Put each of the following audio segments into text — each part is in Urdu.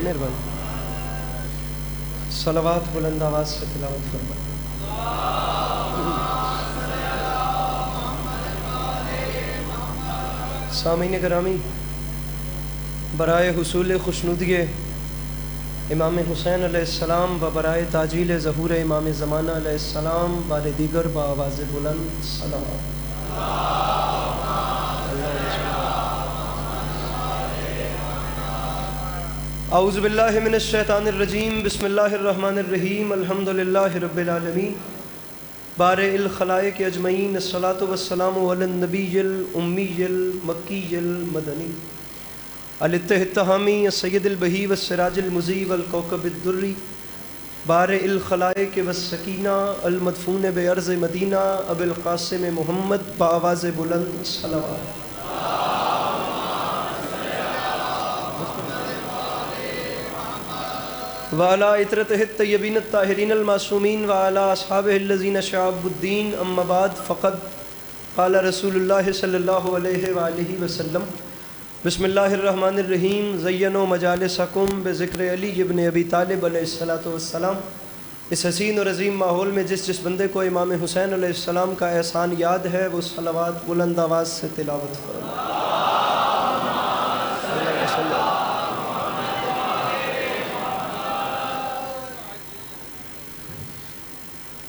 مہربانی صلوات بلند آواز سے تلاوت فرمائیں۔ سامعین گرامی، برائے حصول خوشنودی امام حسین علیہ السلام و برائے تاجیل ظہور امام زمانہ علیہ السلام بار دیگر بآواز بلند صلوات۔ اعوذ باللہ من الشیطان الرجیم، بسم اللہ الرحمن الرحیم، الحمدللہ رب العالمین، بارئ الخلائق اجمعین، الصلاۃ والسلام علی النبی الامی المکی المدنی الاتحامی السید البہی والسراج المضیء والکوکب الدری، بارئ الخلائق والسکینہ المدفون بارض مدینہ ابی القاسم محمد بآواز بلند صلوات۔ وعلى عطرته الطيبين الطاهرين المعصومين وعلى أصحابه الذين شعبوا الدين، أما بعد، فقد قال رسول الله صلى الله عليه وآله وسلم، بسم الله الرحمن الرحيم، زينوا مجالسكم بذكر علی ابن ابی طالب علیہ الصلاۃ والسلام۔ اس حسین اور عظیم ماحول میں جس بندے کو امام حسین علیہ السلام کا احسان یاد ہے، وہ صلوات بلند آواز سے تلاوت فرمائے۔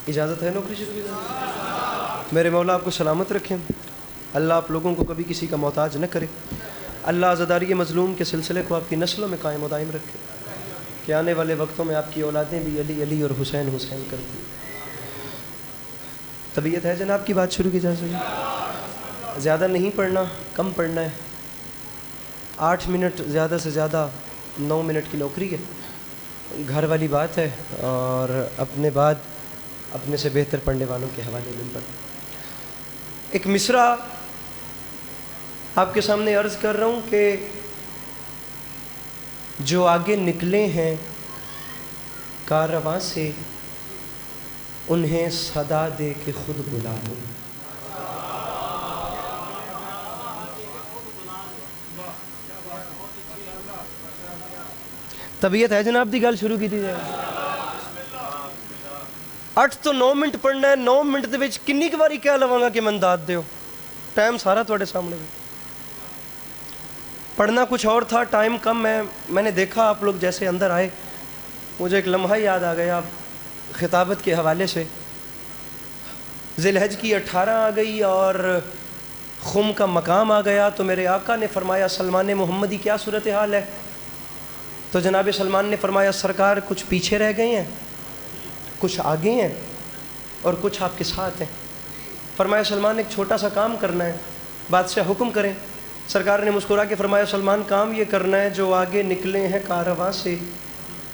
اجازت ہے نوکری شروع کی؟ میرے مولا آپ کو سلامت رکھیں، اللہ آپ لوگوں کو کبھی کسی کا محتاج نہ کرے، اللہ عزاداری مظلوم کے سلسلے کو آپ کی نسلوں میں قائم و دائم رکھے کہ آنے والے وقتوں میں آپ کی اولادیں بھی علی علی اور حسین حسین کرتی ہیں۔ طبیعت ہے جناب کی بات شروع کی جا سکے؟ زیادہ نہیں پڑھنا، کم پڑھنا ہے، 8 منٹ زیادہ سے زیادہ 9 منٹ کی نوکری ہے، گھر والی بات ہے، اور اپنے بعد اپنے سے بہتر پڑھنے والوں کے حوالے منبر۔ ایک مصرع آپ کے سامنے عرض کر رہا ہوں کہ جو آگے نکلے ہیں کارواں سے، انہیں صدا دے کے خود بلا لو۔ طبیعت ہے جناب دی گل شروع کی تھی جائے؟ 8 تو 9 منٹ پڑھنا ہے، 9 منٹ دے وچ کنی کی باری کہہ لواں گا کہ من داد دیو، ٹائم سارا تواڈے سامنے بھی۔ پڑھنا کچھ اور تھا، ٹائم کم ہے۔ میں نے دیکھا آپ لوگ جیسے اندر آئے، مجھے ایک لمحہ یاد آ گیا خطابت کے حوالے سے۔ ذی الحج کی 18 آ گئی اور خم کا مقام آ گیا، تو میرے آقا نے فرمایا سلمان محمدی کیا صورتحال ہے؟ تو جناب سلمان نے فرمایا سرکار کچھ پیچھے رہ گئے ہیں، کچھ آگے ہیں، اور کچھ آپ کے ساتھ ہیں۔ فرمایا سلمان ایک چھوٹا سا کام کرنا ہے، بادشاہ حکم کریں۔ سرکار نے مسکرا کے فرمایا سلمان کام یہ کرنا ہے جو آگے نکلے ہیں کارواں سے،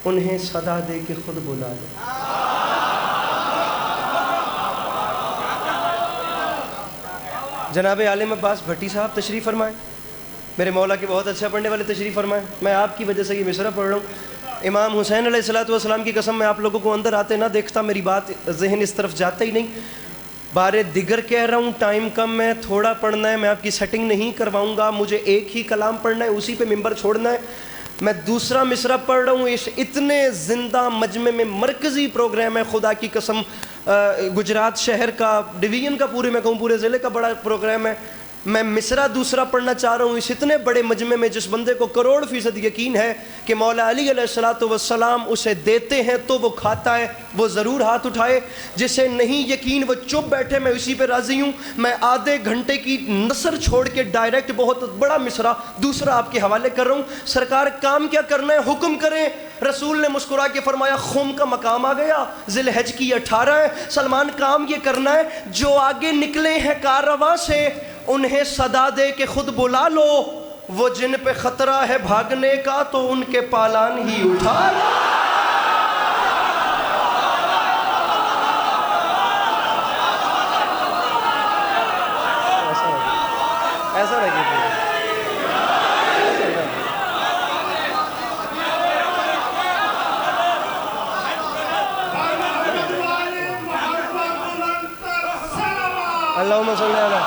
انہیں صدا دے کے خود بلا لو۔ جناب عالم عباس بھٹی صاحب تشریف فرمائیں، میرے مولا کے بہت اچھا پڑھنے والے تشریف فرمائیں۔ میں آپ کی وجہ سے یہ مصرع پڑھ رہا ہوں۔ امام حسین علیہ السلام کی قسم میں آپ لوگوں کو اندر آتے نہ دیکھتا، میری بات ذہن اس طرف جاتا ہی نہیں۔ بارے دیگر کہہ رہا ہوں، ٹائم کم ہے، تھوڑا پڑھنا ہے، میں آپ کی سیٹنگ نہیں کرواؤں گا، مجھے ایک ہی کلام پڑھنا ہے، اسی پہ ممبر چھوڑنا ہے۔ میں دوسرا مصرع پڑھ رہا ہوں، اس اتنے زندہ مجمع میں مرکزی پروگرام ہے، خدا کی قسم، گجرات شہر کا، ڈویژن کا، پورے میں کہوں پورے ضلع کا بڑا پروگرام ہے۔ میں مصرع دوسرا پڑھنا چاہ رہا ہوں اس اتنے بڑے مجمع میں جس بندے کو کروڑ فیصد یقین ہے کہ مولا علی علیہ السلام اسے دیتے ہیں تو وہ کھاتا ہے، وہ ضرور ہاتھ اٹھائے۔ جسے نہیں یقین وہ چپ بیٹھے، میں اسی پہ راضی ہوں۔ میں آدھے گھنٹے کی نثر چھوڑ کے ڈائریکٹ بہت بڑا مصرع دوسرا آپ کے حوالے کر رہا ہوں۔ سرکار کام کیا کرنا ہے حکم کریں۔ رسول نے مسکرا کے فرمایا خم کا مقام آ گیا، ذی الحج کی 18 ہے، سلمان کام یہ کرنا ہے جو آگے نکلے ہیں کارواں سے، انہیں صدا دے کے خود بلا لو۔ وہ جن پہ خطرہ ہے بھاگنے کا تو ان کے پالان ہی اٹھا لو۔ ایسا لگے اللہم صلی علی۔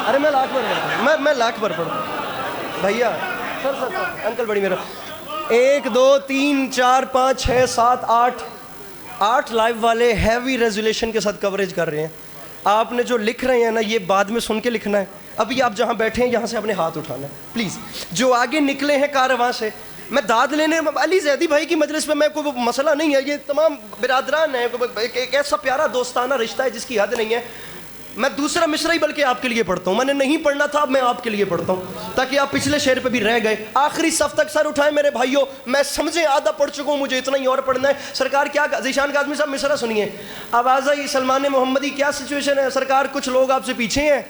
ارے میں لاکھ بار پڑھتا ہوں، میں لاکھ بار پڑھتا ہوں بھیا۔ سر انکل بڑی میرا 1 2 3 4 5 6 7 8 لائیو والے ہیوی ریزولیشن کے ساتھ کوریج کر رہے ہیں. آپ نے جو لکھ رہے ہیں نا یہ بعد میں سن کے لکھنا ہے. ابھی آپ جہاں بیٹھے ہیں یہاں سے اپنے ہاتھ اٹھانا ہے پلیز. جو آگے نکلے ہیں کارواں سے, میں داد لینے علی زیدی بھائی کی مجلس میں کوئی مسئلہ نہیں ہے, یہ تمام برادران ہیں, ایک ایسا پیارا دوستانہ رشتہ ہے جس کی حد نہیں ہے. میں دوسرا مصرعی بلکہ آپ کے لیے پڑھتا ہوں, میں نے نہیں پڑھنا تھا, اب میں آپ کے لیے پڑھتا ہوں تاکہ آپ پچھلے شعر پہ بھی رہ گئے. آخری صف تک سر اٹھائیں میرے بھائیوں, میں سمجھیں آدھا پڑھ چکا ہوں, مجھے اتنا ہی اور پڑھنا ہے. سرکار کیا, ذیشان کاظمی صاحب مصرع سنیے. آواز آئی سلمان محمدی, کیا سچویشن ہے سرکار؟ کچھ لوگ آپ سے پیچھے ہیں,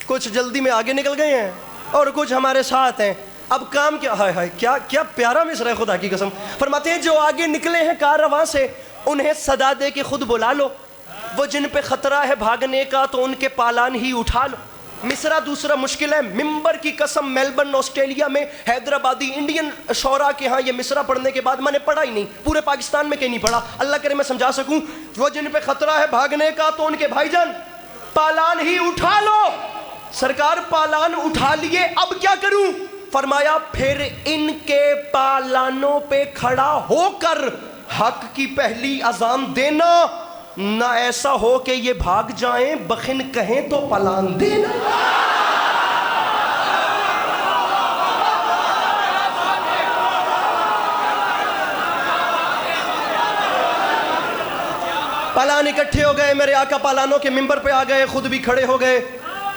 کچھ جلدی میں آگے نکل گئے ہیں, اور کچھ ہمارے ساتھ ہیں. اب کام کیا, ہائے ہائے کیا پیارا مصرع ہے خدا کی قسم. فرماتے ہیں جو آگے نکلے ہیں کارواں سے انہیں صدا دے کے خود بلا لو, وہ جن پہ خطرہ ہے بھاگنے کا تو ان کے پالان ہی اٹھا لو. مصرع دوسرا مشکل ہے. ممبر کی قسم میلبرن آسٹریلیا میں حیدرآبادی انڈین شعراء کے ہاں یہ مصرع پڑھنے کے بعد میں نے پڑھا ہی نہیں, پورے پاکستان میں کہیں نہیں پڑھا, اللہ کرے میں سمجھا سکوں. وہ جن پہ خطرہ ہے بھاگنے کا تو ان کے بھائی جان پالان ہی اٹھا لو. سرکار پالان اٹھا لیے, اب کیا کروں؟ فرمایا پھر ان کے پالانوں پہ کھڑا ہو کر حق کی پہلی اذان دینا, نہ ایسا ہو کہ یہ بھاگ جائیں بخن کہیں تو پلان دینا. پالان اکٹھے ہو گئے, میرے آقا پالانوں کے ممبر پہ آ گئے, خود بھی کھڑے ہو گئے.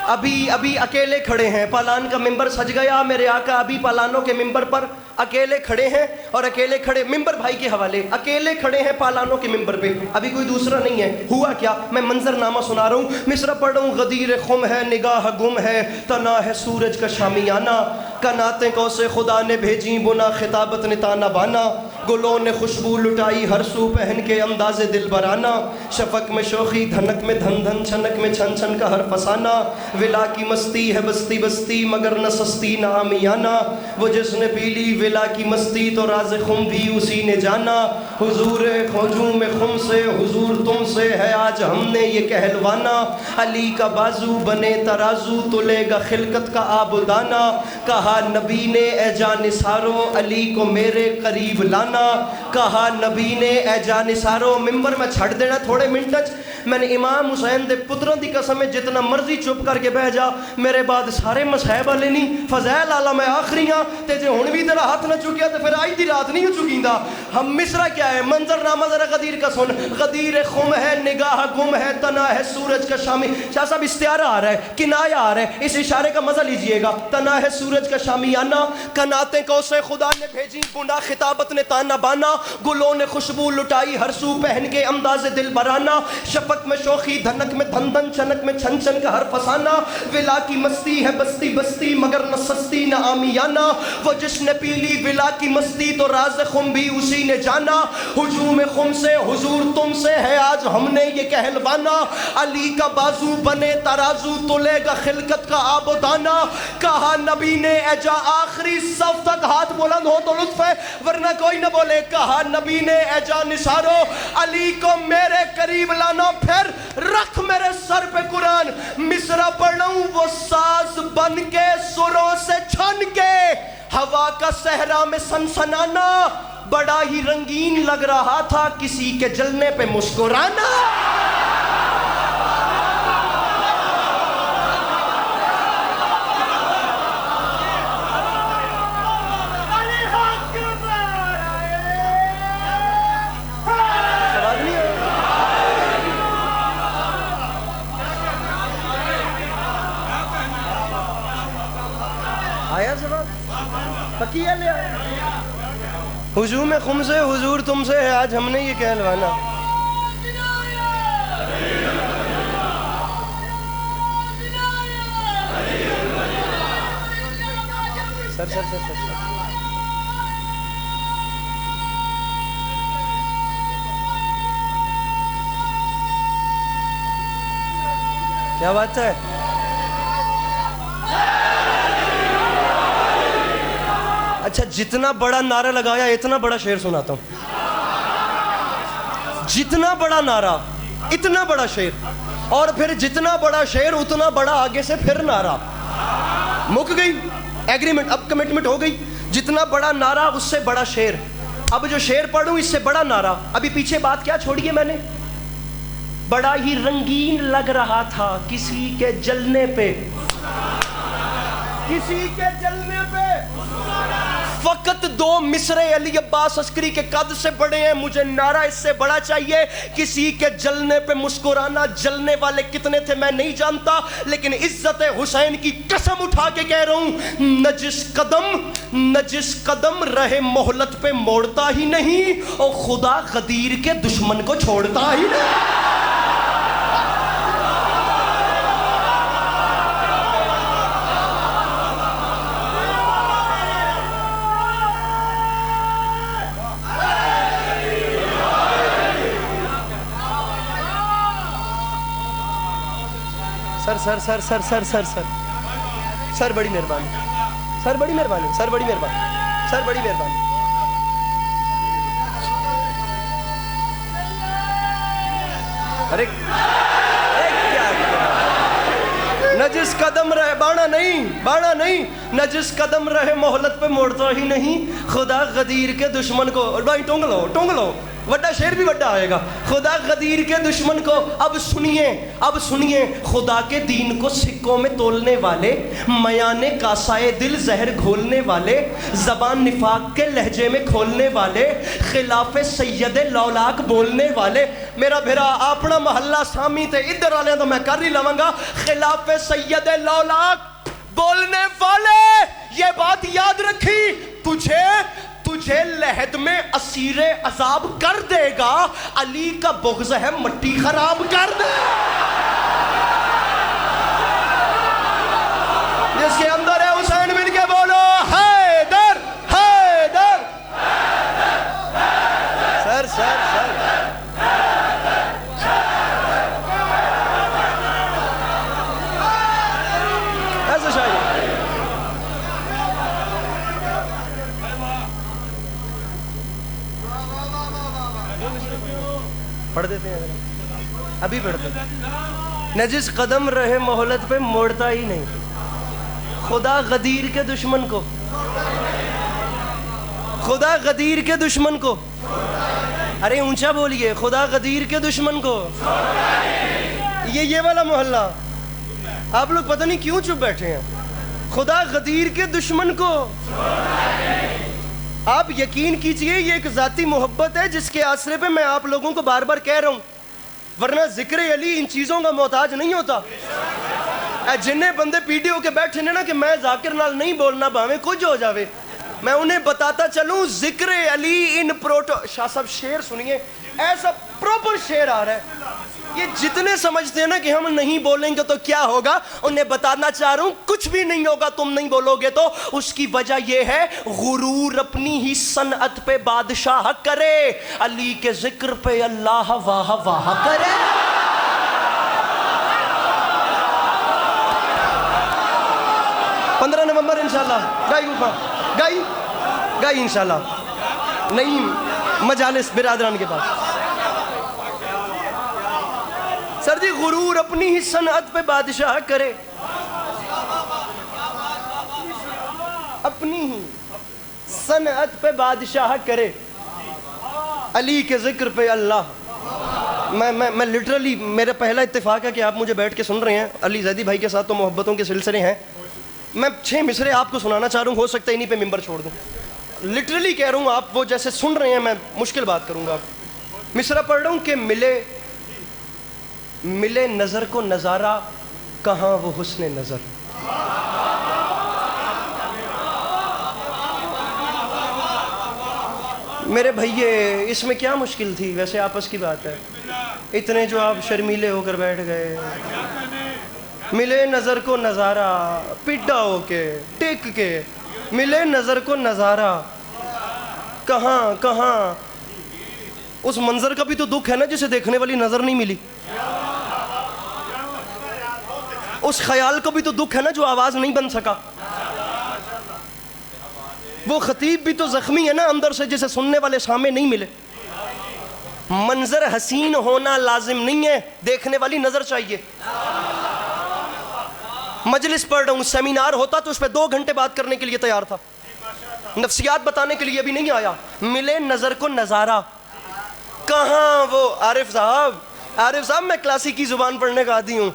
ابھی اکیلے کھڑے ہیں, پالان کا ممبر سج گیا, میرے آقا ابھی پالانوں کے ممبر پر اکیلے کھڑے ہیں, اور اکیلے کھڑے ممبر بھائی کے حوالے, اکیلے کھڑے ہیں پالانوں کے ممبر پہ, ابھی کوئی دوسرا نہیں ہے. ہوا کیا, میں منظر نامہ سنا رہا ہوں, مصرع پڑھ رہا ہوں. غدیر خم ہے نگاہ گم ہے, تنا ہے سورج کا شامیانہ, کناتیں کو سے خدا نے بھیجی بنا خطابت نے تانا بانا, گلوں نے خوشبو لٹائی ہر سو پہن کے انداز دل برانا, شفق میں شوخی دھنک میں دھن دھن, چھنک میں چھن چھن کا ہر فسانہ, ولا کی مستی ہے بستی بستی مگر نہ سستی نہ آمیانہ, وہ جس نے پی لی ولا کی مستی تو راز خم بھی اسی نے جانا. حضور ہجوم خم سے حضور تم سے ہے آج ہم نے یہ کہلوانا, علی کا بازو بنے ترازو تلے گا خلقت کا آبدانہ, کہا نبی نے اے جانثارو علی کو میرے قریب لانا, کہا نبی نے اے جانثارو. ممبر میں چھڑ دینا تھوڑے منٹ, میں نے امام حسین دے پتروں دی قسم جتنا مرضی چپ کر کے بہ جا, میرے بعد سارے مصحب والے نہیں, فضائل آلہ میں آخری ہاں, تے جے ہن بھی تیرا ہاتھ نہ چکیا تو پھر آج دی رات نہیں ہو چکیندا. ہم مصرع کیا ہے, منظر نامہ ذرا غدیر کا سن. غدیر خم ہے نگاہ گم ہے, تنا ہے سورج کا شامی. شاہ صاحب استعارہ آ رہا ہے, کنایہ آ رہا ہے, اس اشارے کا مزہ لیجئے گا. تنا ہے سورج کا شامیانہ, کناتیں کو سے خدا نے بھیجی بنا خطابت نے تانا بانا, گلوں نے خوشبو لٹائی ہر سو پہن کے انداز دل برانا, شفق میں شوخی دھنک میں دھن دھن, چھنک میں چھن چھن کا ہر فسانہ, ولا کی مستی ہے بستی بستی مگر نہ سستی نہ آمیانہ, وہ جس نے پی لی ولا کی مستی تو راز خم بھی اسی نے جانا. ہجوم خم سے حضور تم سے ہے آج ہم نے یہ کہلوانا, علی کا بازو بنے ترازو تلے گا خلقت کا آب و دانا, کہا نبی نے اے جا آخری صف تک ہاتھ بلند ہو تو لطف ہے ورنہ کوئی نہ بولے, کہا نبی نے اے جا نثارو علی کو میرے قریب لانا, پھر رکھ میرے سر پہ قرآن. مصرع پڑھوں وہ ساز بن کے سروں سے چھن کے, ہوا کا صحرا میں سنسنانا, بڑا ہی رنگین لگ رہا تھا کسی کے جلنے پہ مسکرانا. آیا جواب پکی ہے, لے آیا. ہجوم خم سے حضور تم سے ہے آج ہم نے یہ کہلوانا. سر کیا بات ہے. اچھا جتنا بڑا نعرہ لگایا اتنا بڑا شعر سناتا ہوں. جتنا بڑا نعرہ اتنا بڑا شعر, اور پھر جتنا بڑا شعر اتنا بڑا آگے سے پھر نعرہ. مک گئی ایگریمنٹ, اب کمٹمنٹ ہو گئی. جتنا بڑا نعرہ اس سے بڑا شعر. اب جو شعر پڑھوں اس سے بڑا نعرہ. ابھی پیچھے بات کیا چھوڑی ہے میں نے؟ بڑا ہی رنگین لگ رہا تھا کسی کے جلنے پہ، کسی کے جلنے پہ. فقط 2 مصرے علی عباس عسکری کے قد سے بڑے ہیں، مجھے نعرہ اس سے بڑا چاہیے. کسی کے جلنے پہ مسکرانا. جلنے والے کتنے تھے میں نہیں جانتا، لیکن عزت حسین کی قسم اٹھا کے کہہ رہا ہوں، نجس قدم رہے مہلت پہ موڑتا ہی نہیں، اور خدا غدیر کے دشمن کو چھوڑتا ہی نہیں. سر بڑی مہربانی، سر بڑی مہربانی، سر بڑی مہربانی، سر بڑی مہربانی. ارے کیا نجس قدم رہے، بانا نہیں، نجس قدم رہے مہلت پہ موڑتا ہی نہیں، خدا غدیر کے دشمن کو. اور بھائی ٹونگ لو وڈا شعر بھی وڈا آئے گا. خدا غدیر کے دشمن کو. اب سنیے خدا کے دین کو سکوں میں تولنے والے، میانے کاسائے دل زہر گھولنے والے، زبان نفاق کے لہجے میں کھولنے والے، خلاف سید لولاک بولنے والے. میرا بھرا اپنا محلہ سامی تے ادھر والے تو میں کر ہی لواں گا. خلاف سید لولاک بولنے والے، یہ بات یاد رکھی، تجھے لہد میں اسیر عذاب کر دے گا. علی کا بغض ہے مٹی خراب کر دے. جس کے اندر ہے حسین مل کے بولو حیدر حیدر. سر ایسا شاید پڑھ دیتے ہیں، ابھی پڑھتے ہیں. نجس قدم رہے مہلت پہ موڑتا ہی نہیں، خدا غدیر کے دشمن کو، خدا غدیر کے دشمن کو. ارے اونچا بولیے، خدا غدیر کے دشمن کو. یہ والا محلہ آپ لوگ پتہ نہیں کیوں چپ بیٹھے ہیں. خدا غدیر کے دشمن کو. آپ یقین کیجئے یہ ایک ذاتی محبت ہے جس کے آسرے پہ میں آپ لوگوں کو بار بار کہہ رہا ہوں، ورنہ ذکر علی ان چیزوں کا محتاج نہیں ہوتا. جنہیں بندے پی ڈی او کے بیٹھے نا کہ میں ذاکر نال نہیں بولنا بھاویں کچھ ہو جاوے، میں انہیں بتاتا چلوں ذکر علی ان شاہ صاحب شعر سنیے، ایسا پروپر شعر آ رہا ہے. یہ جتنے سمجھتے ہیں نا کہ ہم نہیں بولیں گے تو کیا ہوگا، انہیں بتانا چاہ رہا ہوں کچھ بھی نہیں ہوگا تم نہیں بولو گے تو. اس کی وجہ یہ ہے غرور اپنی ہی صنعت پہ بادشاہ کرے، علی کے ذکر پہ اللہ واہ واہ کرے. 15 نومبر انشاءاللہ گائی انشاءاللہ نئی مجالس برادران کے پاس. سر جی غرور اپنی ہی صنعت پہ بادشاہ کرے، اپنی ہی صنعت پہ بادشاہ کرے، علی کے ذکر پہ اللہ. میں لٹرلی میرا پہلا اتفاق ہے کہ آپ مجھے بیٹھ کے سن رہے ہیں. علی زیدی بھائی کے ساتھ تو محبتوں کے سلسلے ہیں. میں 6 مصرے آپ کو سنانا چاہ رہا ہوں، ہو سکتا ہے انہی پہ ممبر چھوڑ دوں. لٹرلی کہہ رہا ہوں، آپ وہ جیسے سن رہے ہیں میں مشکل بات کروں گا. مصرع پڑھ رہا ہوں کہ ملے نظر کو نظارہ، کہاں وہ حسن نظر. میرے بھائیے اس میں کیا مشکل تھی؟ ویسے آپس کی بات ہے، اتنے جو آپ شرمیلے ہو کر بیٹھ گئے. ملے نظر کو نظارہ، پڈا ہو کے ٹک کے، ملے نظر کو نظارہ کہاں. اس منظر کا بھی تو دکھ ہے نا جسے دیکھنے والی نظر نہیں ملی. اس خیال کو بھی تو دکھ ہے نا جو آواز نہیں بن سکا. وہ خطیب بھی تو زخمی ہے نا اندر سے جسے سننے والے سامنے نہیں ملے. منظر حسین ہونا لازم نہیں ہے، دیکھنے والی نظر چاہیے. مجلس پڑھ رہا ہوں، سیمینار ہوتا تو اس پہ 2 گھنٹے بات کرنے کے لیے تیار تھا. نفسیات بتانے کے لیے بھی نہیں آیا. ملے نظر کو نظارہ. کہاں وہ عارف صاحب میں کلاسیکی زبان پڑھنے کا عادی ہوں.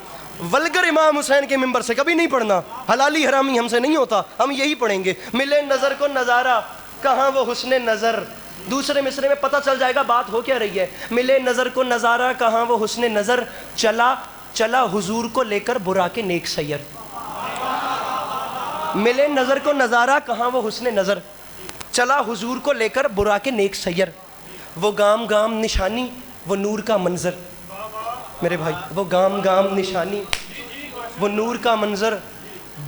ولگر امام حسین کے ممبر سے کبھی نہیں پڑھنا. حلالی حرامی ہم سے نہیں ہوتا, ہم یہی پڑھیں گے. ملے نظر کو نظارہ, کہاں وہ حسن نظر. دوسرے مصرے میں پتہ چل جائے گا بات ہو کیا رہی ہے. ملے نظر کو نظارہ, کہاں وہ حسن نظر. چلا حضور کو لے کر براق نیک سیر. ملے نظر کو نظارہ, کہاں وہ حسن نظر. چلا حضور کو لے کر براق نیک سیر. وہ گام گام نشانی, وہ نور کا منظر. میرے بھائی, وہ گام گام نشانی, وہ نور کا منظر.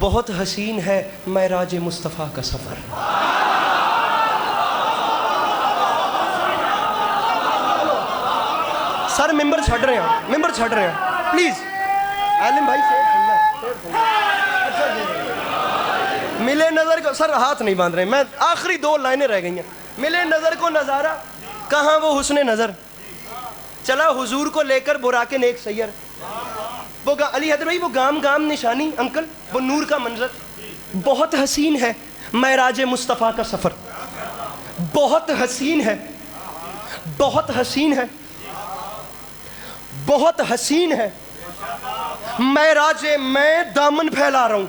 بہت حسین ہے معراج مصطفیٰ کا سفر. سر ممبر چھڑ رہے ہیں پلیز. عالم بھائی ملے نظر کو, سر ہاتھ نہیں باندھ رہے, میں آخری 2 لائنیں رہ گئی ہیں. ملے نظر کو نظارہ, کہاں وہ حسن نظر. چلا حضور کو لے کر براق نیک سیر. وہ علی حیدر بھائی, وہ گام گام نشانی انکل, وہ نور کا منظر. بہت حسین ہے معراج مصطفیٰ کا سفر. بہت حسین ہے, بہت حسین ہے, بہت حسین ہے معراج. میں دامن پھیلا رہا ہوں.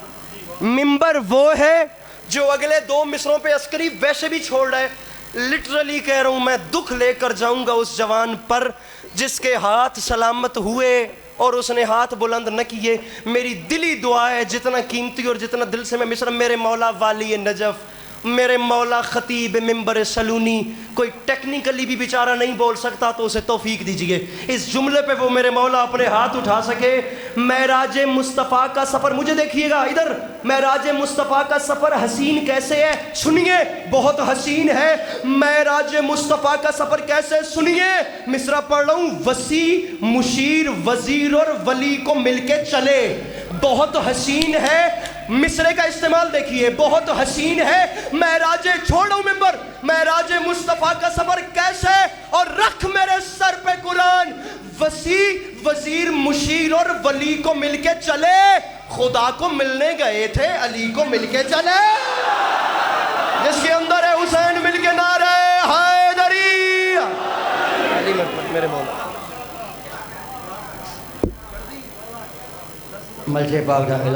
ممبر وہ ہے جو اگلے 2 مصروں پہ عسکری ویسے بھی چھوڑ رہا ہے. لٹرلی کہہ رہا ہوں, میں دکھ لے کر جاؤں گا اس جوان پر جس کے ہاتھ سلامت ہوئے اور اس نے ہاتھ بلند نہ کیے. میری دلی دعا ہے, جتنا قیمتی اور جتنا دل سے میں مصر, میرے مولا والی نجف, میرے مولا خطیب ممبر سلونی, کوئی ٹیکنیکلی بھی بیچارہ نہیں بول سکتا تو اسے توفیق دیجئے اس جملے پہ وہ میرے مولا اپنے ہاتھ اٹھا سکے. معراج مصطفیٰ کا سفر, مجھے دیکھیے گا ادھر, معراج مصطفیٰ کا سفر حسین کیسے ہے سنیے. بہت حسین ہے معراج مصطفیٰ کا سفر کیسے سنیے. مصرع پڑھ رہا ہوں. وسیع مشیر وزیر اور ولی کو مل کے چلے. بہت حسین ہے, مصرے کا استعمال دیکھیے. بہت حسین ہے معراج, چھوڑ رہا ہوں ممبر, معراج مصطفیٰ کا سفر کیسے, اور رکھ میرے سر پہ قرآن. وسیع وزیر مشیر اور ولی کو مل کے چلے. خدا کو ملنے گئے تھے, علی کو مل کے چلے. جس کے اندر ہے حسین, مل کے نعرہ حیدری. علی میرے مولا ملک پاک کا اعلان